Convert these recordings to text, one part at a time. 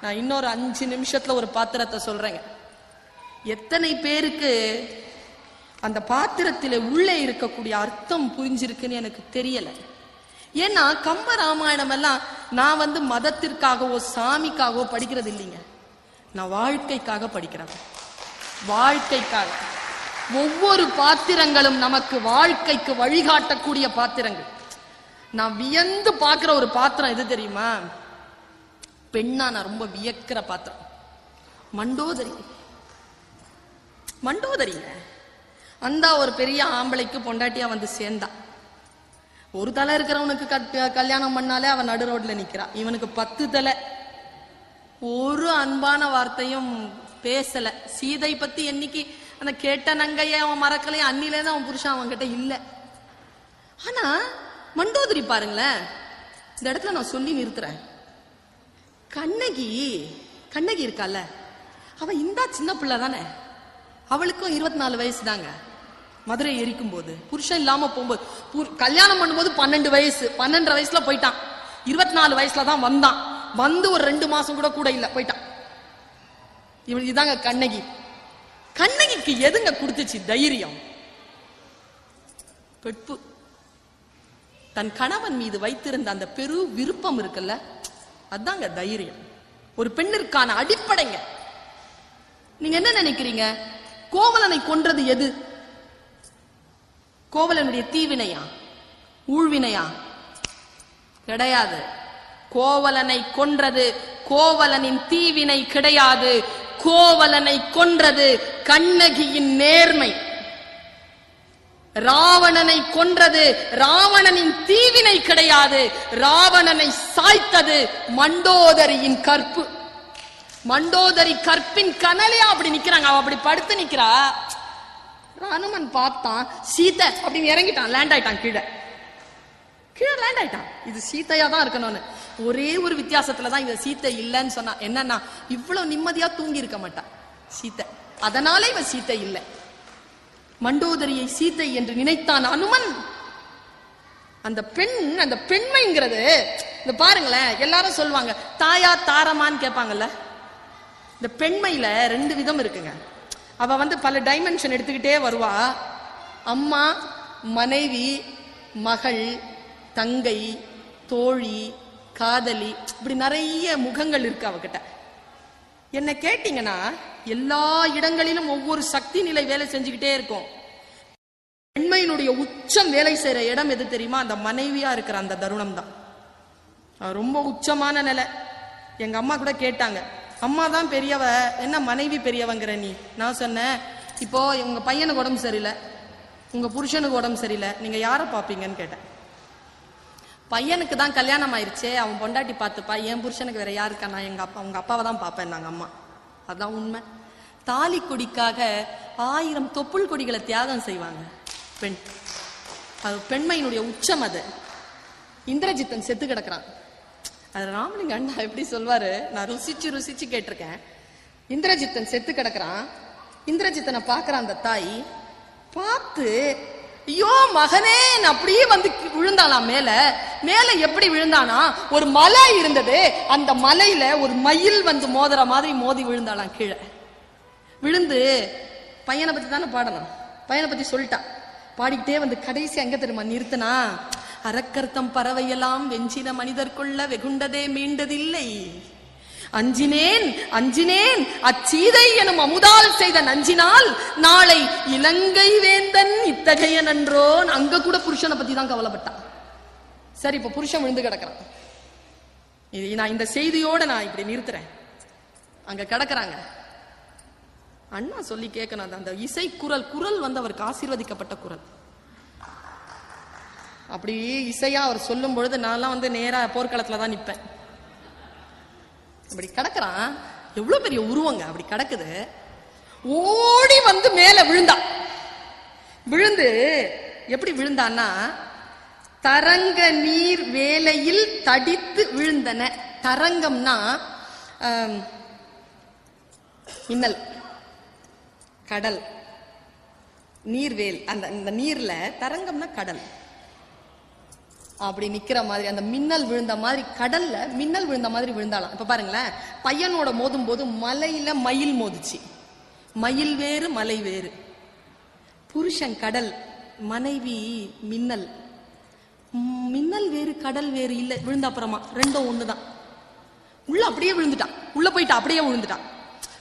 நான் இன்னொரு 5 நிமிஷத்துல ஒரு பாத்திரத்தை சொல்றேங்க. எத்தனை பேருக்கு அந்த பாத்திரத்தில உள்ளே இருக்கக்கூடிய அர்த்தம் புரிஞ்சிருக்குன்னு எனக்கு தெரியல. ஏன்னா கம்ப ராமாயணம் எல்லாம் நான் மதத்திற்காகவோ சாமிக்காகவோ படிக்கிறது இல்லைங்க. நான் வாழ்க்கைக்காக படிக்கிறேன். வாழ்க்கைக்காக. ஒவ்வொரு பாத்திரங்களும் நமக்கு வாழ்க்கைக்கு வழிகாட்டக்கூடிய பாத்திரங்கள். நான் வியந்து பார்க்கிற ஒரு பாத்திரம் எது தெரியுமா? பெண்ணா நான் ரொம்ப வியக்கிற பாத்திரம் மண்டோதரி. மண்டோதரிங்க அந்த ஒரு பெரிய ஆம்பளைக்கு பொண்டாட்டியா சேர்ந்தா. ஒரு தலை இருக்கிறவனுக்கு கல்யாணம் பண்ணாலே அவன் நடு ரோட்ல நிக்கிறா. இவனுக்கு 10 தலை. ஒரு அன்பான வார்த்தையும் பேசல. சீதை பத்தி என்னைக்கு அந்த கேட்ட நங்கைய அவன் மறக்கலையும் அன்னிலேருந்து அவன் புருஷன் அவன் கிட்ட இல்ல. ஆனா மண்டோதரி பாருங்களேன், இந்த இடத்துல நான் சொல்லி நிறுத்துறேன். கண்ணகி இருக்கால, அவ இந்த சின்ன பிள்ளை தானே. அவளுக்கும் 24 வயசு தாங்க. மதுரை எரிக்கும் போது புருஷன் இல்லாம போகும்போது, கல்யாணம் பண்ணும்போது 12 வயசு, 12 வயசுல போயிட்டான். 24 வயசுல தான் வந்தான். ஒரு 2 மாசம் கூட இல்ல போயிட்டான். இவள் இதாங்க கண்ணகி. கண்ணகிக்கு எதுங்க கொடுத்துச்சு தைரியம்? பெட்பு. தன் கணவன் மீது வைத்திருந்த அந்த பெரு விருப்பம் இருக்குல்ல, அதாங்க தைரியம். ஒரு பெண்ணிற்கான அடிப்படைங்க. நீங்க என்ன நினைக்கிறீங்க? கோவலனை கொன்றது எது? கோவலனுடைய தீவினையா ஊழ்வினையா? கிடையாது. கோவலனை கொன்றது கோவலனின் தீவினை கிடையாது. கோவலனை கொன்றது கண்ணகியின் நேர்மை. ராவணனை கொன்றது ராவணனின் தீவினை கிடையாது. ராவணனை சாய்த்தது மண்டோதரியின் கற்பு. மண்டோதரி கற்பின் கனலையா அப்படி நிக்கிறாங்க. அவ அப்படி படுத்து நிக்கிறா. அனுமன் பார்த்தான், சீதை அப்படின்னு இறங்கிட்டான், லேண்ட் ஆயிட்டான். கீழே லேண்ட் ஆயிட்டான். இது சீதையா தான் இருக்கணும்னு. ஒரே ஒரு வித்தியாசத்துலதான் இவ சீத்தை இல்லைன்னு சொன்னா. என்னன்னா, இவ்வளவு நிம்மதியா தூங்கி இருக்க மாட்டான் சீத்தை. அதனால இவ சீத்தை இல்லை. மண்டோதரியை சீத்தை என்று நினைத்தான் அனுமன். அந்த பெண்மைங்கிறது இந்த பாருங்களேன், எல்லாரும் சொல்லுவாங்க தாயா தாரமான்னு கேட்பாங்கல்ல. இந்த பெண்மையில 2 விதம் இருக்குங்க. அவ பல டைமென்ஷன் எடுத்துக்கிட்டே வருவா. அம்மா, மனைவி, மகள், தங்கை, தோழி, காதலி, இப்படி நிறைய முகங்கள் இருக்கு அவகிட்ட. என்ன கேட்டீங்கன்னா, எல்லா இடங்களிலும் ஒவ்வொரு சக்தி நிலை வேலை செஞ்சுக்கிட்டே இருக்கும். பெண்மையினுடைய உச்சம் வேலை செய்யற இடம் எது தெரியுமா? அந்த மனைவியா இருக்கிற அந்த தருணம் தான். ரொம்ப உச்சமான நிலை. எங்க அம்மா கூட கேட்டாங்க, அம்மா தான் பெரியவ, என்ன மனைவி பெரியவங்கிற நீ? நான் சொன்னேன், இப்போ உங்க பையனுக்கு உடம்பு சரியில்லை, உங்க புருஷனுக்கு உடம்பு சரியில்லை, நீங்க யாரை பாப்பீங்கன்னு கேட்டேன். பையனுக்கு தான் கல்யாணம் ஆயிடுச்சே, அவன் பொண்டாட்டி பார்த்துப்பா, என் புருஷனுக்கு வேற யாருக்கா? நான் உங்க அப்பாவை தான் பார்ப்பேன் நாங்க அம்மா. அதான் உண்மை. தாலி கொடிக்காக 1000 தொப்புள் கொடிகளை தியாகம் செய்வாங்க பெண். அது பெண்மையினுடைய உச்சம். அது இந்திரஜித்தன் செத்து கிடக்குறான். அது ராமலிங்க அண்ணா எப்படி சொல்வாரு, நான் ருசிச்சு கேட்டிருக்கேன். இந்திரஜித்தன் செத்து கிடக்குறான். இந்திரஜித்தனை பாக்குறான் அந்த தாய். பார்த்து, ஐயோ மகனே, அப்படியே விழுந்தாளாம். மேல எப்படி விழுந்தானா, ஒரு மலை இருந்தது, அந்த மலையில ஒரு மயில் மோதுற மாதிரி மோதி விழுந்தாளாம் கீழே. விழுந்து பையனை பத்தி தானே பாடணும், பையனை பத்தி சொல்லிட்டா. பாடிக்கிட்டே கடைசி எங்க தெரியுமா நிறுத்தினா, அரக்கர்த்தம் பறவையெல்லாம் வெஞ்சின மனிதர்க்குள்ள வெகுண்டதே மீண்டதில்லை. அஞ்சினேன் அஞ்சினேன் அச்சீதை எனும் அமுதால் செய்த நஞ்சினால் நாளை இலங்கை வேந்தன் இத்தகைய நன்றோன். அங்க கூட புருஷனை பத்தி தான் கவலைப்பட்டான். சரி, இப்ப புருஷன் விழுந்து கிடக்குறான். நான் இந்த செய்தியோட நான் இப்படி நிறுத்துறேன். அங்க கிடக்குறாங்க. அண்ணா சொல்லி கேட்கணும், அந்த இசை குரல் அவருக்கு ஆசீர்வதிக்கப்பட்ட குரல். அப்படி இசையா அவர் சொல்லும் பொழுது நான் நேரா போர்க்களத்துல தான் நிப்பேன். அப்படி கிடக்குறான். எவ்வளவு பெரிய உருவங்க அப்படி கிடக்குது. ஓடி மேல விழுந்து எப்படி விழுந்தான்னா, தரங்க நீர் வேலையில் தடித்து விழுந்தன. தரங்கம்னா மின்னல், கடல், நீர்வேல். அந்த நீர்ல தரங்கம்னா கடல். அப்படி நிக்கிற மாதிரி அந்த மின்னல் விழுந்த மாதிரி, கடல்ல மின்னல் விழுந்த மாதிரி விழுந்தாலாம். இப்ப பாருங்களேன், பையனோட மோதும் போது மலையில மயில் மோதுச்சு. மயில் வேறு மலை வேறு. புருஷன் கடல், மனைவி மின்னல். மின்னல் வேறு கடல் வேறு இல்ல. விழுந்த அப்புறமா ரெண்டும் ஒண்ணுதான். உள்ள அப்படியே விழுந்துட்டான், உள்ள போயிட்டு அப்படியே விழுந்துட்டான்.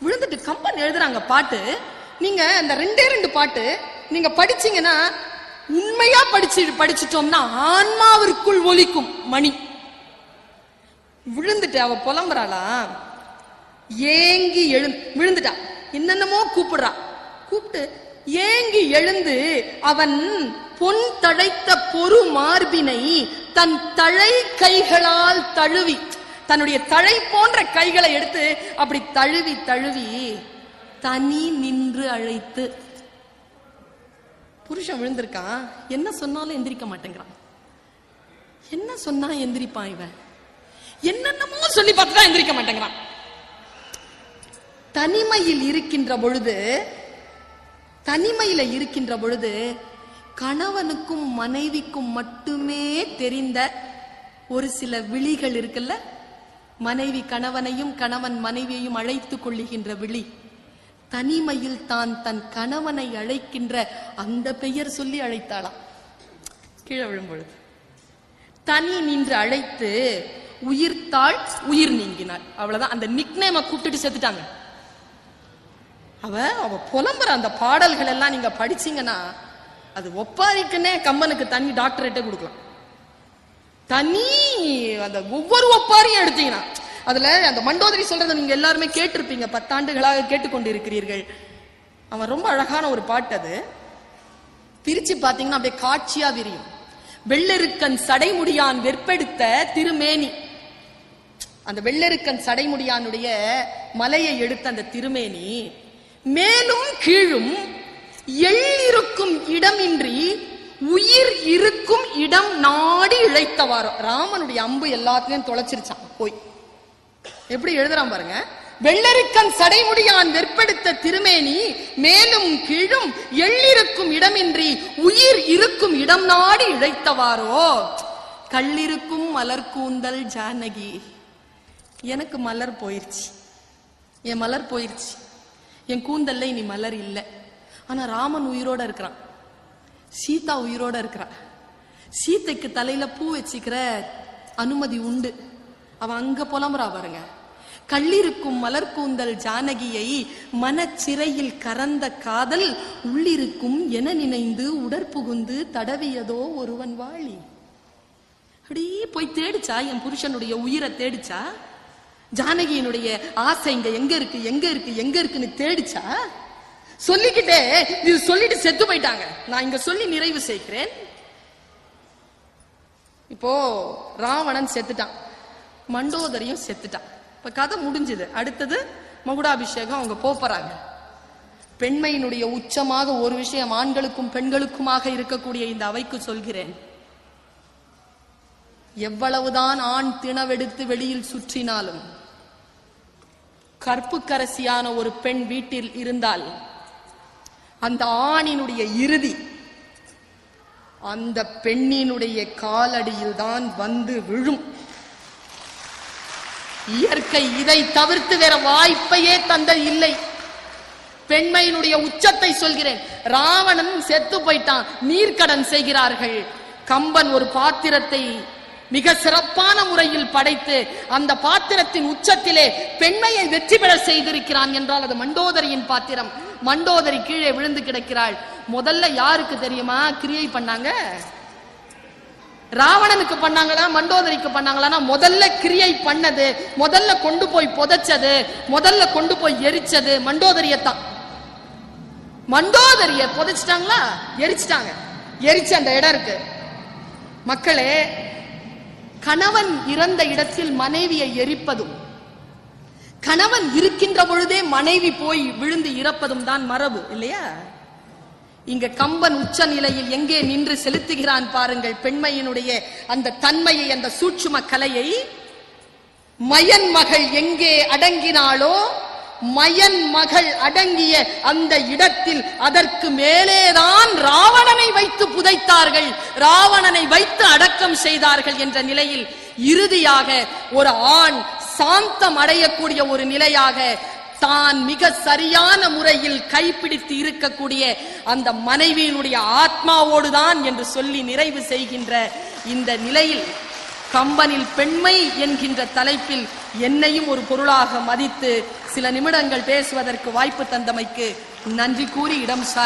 விழுந்துட்டு கம்பன் எழுதுறாங்க பாட்டு. நீங்க இந்த 2 பாட்டு நீங்க படிச்சீங்கன்னா, உண்மையா படிச்சிட்டோம்னா ஆன்மாவிற்குள் ஒலிக்கும் மணி. விழுந்துட்டு அவ புலம்புறாளா, ஏங்கி விழுந்துட்டா, என்னென்னமோ கூப்பிடுறா. கூப்பிட்டு ஏங்கி எழுந்து அவன் பொன் தழைத்த பொறு மார்பினை தன் தழை கைகளால் தழுவி, தன்னுடைய தழை போன்ற கைகளை எடுத்து அப்படி தழுவி தழுவி தனி நின்று அழைத்து. புருஷன் விழுந்திருக்கான், என்ன சொன்னாலும் எந்திரிக்க மாட்டேங்கிறான். என்ன சொன்னா எந்திரிப்பான் இவன்? என்னென்னமோ சொல்லி பார்த்துதான் எந்திரிக்க மாட்டேங்கிறான். தனிமையில் இருக்கின்ற பொழுது கணவனுக்கும் மனைவிக்கும் மட்டுமே தெரிந்த ஒரு சில விழிகள் இருக்குல்ல, மனைவி கணவனையும் கணவன் மனைவியையும் அழைத்துக் கொள்ளுகின்ற விழி. தனிமையில் தான் தன் கணவனை அழைக்கின்ற அந்த பெயர் சொல்லி அழைத்தாளாம். கீழே விழும்பொழுது தனி நின்று அழைத்து உயிர்த்தாள், உயிர் நீங்கினாள். அவ்வளவுதான். அந்த நிக்நேம கூப்பிட்டுட்டு செத்துட்டாங்க. அவ புலம்புற அந்த பாடல்கள் எல்லாம் நீங்க படிச்சீங்கன்னா, அது ஒப்பாரிக்குன்னே கம்பனுக்கு தனி டாக்டரேட்டே கொடுக்கலாம். தனி அந்த ஒவ்வொரு ஒப்பாரியும் எடுத்தீங்கன்னா, அதுல அந்த மண்டோதரி சொல்றதை நீங்க எல்லாருமே கேட்டிருப்பீங்க, 10 ஆண்டுகளாக கேட்டுக்கொண்டிருக்கிறீர்கள். அவன் ரொம்ப அழகான ஒரு பாட்டு. அது பிரிச்சு பாத்தீங்கன்னா அப்படியே காட்சியா விரியும். வெள்ளெருக்கன் சடைமுடியான் வெற்பெடுத்த திருமேனி. அந்த வெள்ளெருக்கன் சடைமுடியானுடைய மலையை எடுத்த அந்த திருமேனி மேலும் கீழும் எள்ளிருக்கும் இடமின்றி உயிர் இருக்கும் இடம் நாடி இழைத்தவாரோ. ராமனுடைய அம்பு எல்லாத்தையும் தொலைச்சிருச்சான் போய். எப்படி எழுதுறான் பாருங்க. வெள்ளரிக்கன் சடைமுடியான் வெற்பெடுத்த திருமேனி மேலும் கீழும் எள்ளிருக்கும் இடமின்றி உயிர் இருக்கும் இடம் நாடி இழைத்தவாரோ. கள்ளிருக்கும் மலர் கூந்தல் ஜானகி. எனக்கு மலர் போயிருச்சு, என் மலர் போயிருச்சு, என் கூந்தல்ல இனி மலர் இல்லை. ஆனா ராமன் உயிரோட இருக்கிறான், சீதா உயிரோட இருக்கிறான். சீதைக்கு தலையில பூ வச்சுக்கிற அனுமதி உண்டு. அவன் அங்க புலம்புறா பாருங்க. கள்ளிருக்கும் மலர் கூந்தல் ஜானகியை மனச்சிறையில் கறந்த காதல் உள்ளிருக்கும் என நினைந்து உடற்புகுந்து தடவியதோ ஒருவன் வாழி. அப்படி போய் தேடிச்சா, என் புருஷனுடைய உயிரை தேடிச்சா, ஜானகியினுடைய ஆசை இங்க எங்க இருக்கு எங்க இருக்கு எங்க இருக்குன்னு தேடிச்சா. சொல்லிக்கிட்டே இது சொல்லிட்டு செத்து போயிட்டாங்க. நான் இங்க சொல்லி நிறைவு செய்கிறேன். இப்போ ராவணன் செத்துட்டான், மண்டோதரியும் செத்துட்டான். இப்ப கதை முடிஞ்சது. அடுத்தது மகுடாபிஷேகம். அவங்க போறாங்க. பெண்மையினுடைய உச்சமாக ஒரு விஷயம் ஆண்களுக்கும் பெண்களுக்குமாக இருக்கக்கூடிய இந்த அவைக்கு சொல்கிறேன். எவ்வளவுதான் ஆண் திணவெடுத்து வெளியில் சுற்றினாலும் கற்புக்கரசியான ஒரு பெண் வீட்டில் இருந்தால் அந்த ஆணினுடைய இறுதி அந்த பெண்ணினுடைய காலடியில் தான் வந்து விழும். இயற்கை இதை தவிர்த்து வேற வாய்ப்பையே தந்த இல்லை. பெண்மையினுடைய உச்சத்தை சொல்கிறேன். ராவணன் செத்து போயிட்டான், நீர்க்கடன் செய்கிறார்கள். கம்பன் ஒரு பாத்திரத்தை மிக சிறப்பான முறையில் படைத்து அந்த பாத்திரத்தின் உச்சத்திலே பெண்மையை வெற்றி பெற செய்திருக்கிறான் என்றால் அது மண்டோதரியின் பாத்திரம். மண்டோதரி கீழே விழுந்து கிடக்கிறாள். முதல்ல யாருக்கு தெரியுமா கிரியை பண்ணாங்க? ராவணனுக்கு பண்ணாங்களா மண்டோதரிக்கு பண்ணாங்களா? முதல்ல கிரியை பண்ணது, முதல்ல கொண்டு போய் புதைச்சது, முதல்ல கொண்டு போய் எரிச்சது மண்டோதரியத்தான். மண்டோதரிய புதைச்சிட்டாங்களா, எரிச்சிட்டாங்க. எரிச்ச அந்த இடம் இருக்கு. மக்களே, கணவன் இறந்த இடத்தில் மனைவியை எரிப்பதும் கணவன் இருக்கின்ற பொழுதே மனைவி போய் விழுந்து இறப்பதும் தான் மரபு இல்லையா? இங்க கம்பன் உச்ச நிலையில் எங்கே நின்று செலுத்துகிறான் பாருங்கள் பெண்மையினுடைய அந்த தன்மையை, அந்த சூட்சும கலையை. மயன் மகள் எங்கே அடங்கினாளோ மயன் மகள் அடங்கிய அந்த இடத்தில் அதற்கு மேலேதான் ராவணனை வைத்து புதைத்தார்கள், ராவணனை வைத்து அடக்கம் செய்தார்கள் என்ற நிலையில் இறுதியாக ஒரு ஆண் சாந்தம் அடையக்கூடிய ஒரு நிலையாக தான் மிக சரியான முறையில் கைப்பிடித்து இருக்கக்கூடிய அந்த மனைவியினுடைய ஆத்மாவோடுதான் என்று சொல்லி நிறைவு செய்கின்ற இந்த நிலையில் கம்பனில் பெண்மை என்கின்ற தலைப்பில் என்னையும் ஒரு பொருளாக மதித்து சில நிமிடங்கள் பேசுவதற்கு வாய்ப்பு தந்தமைக்கு நன்றி கூறி இடம் சார்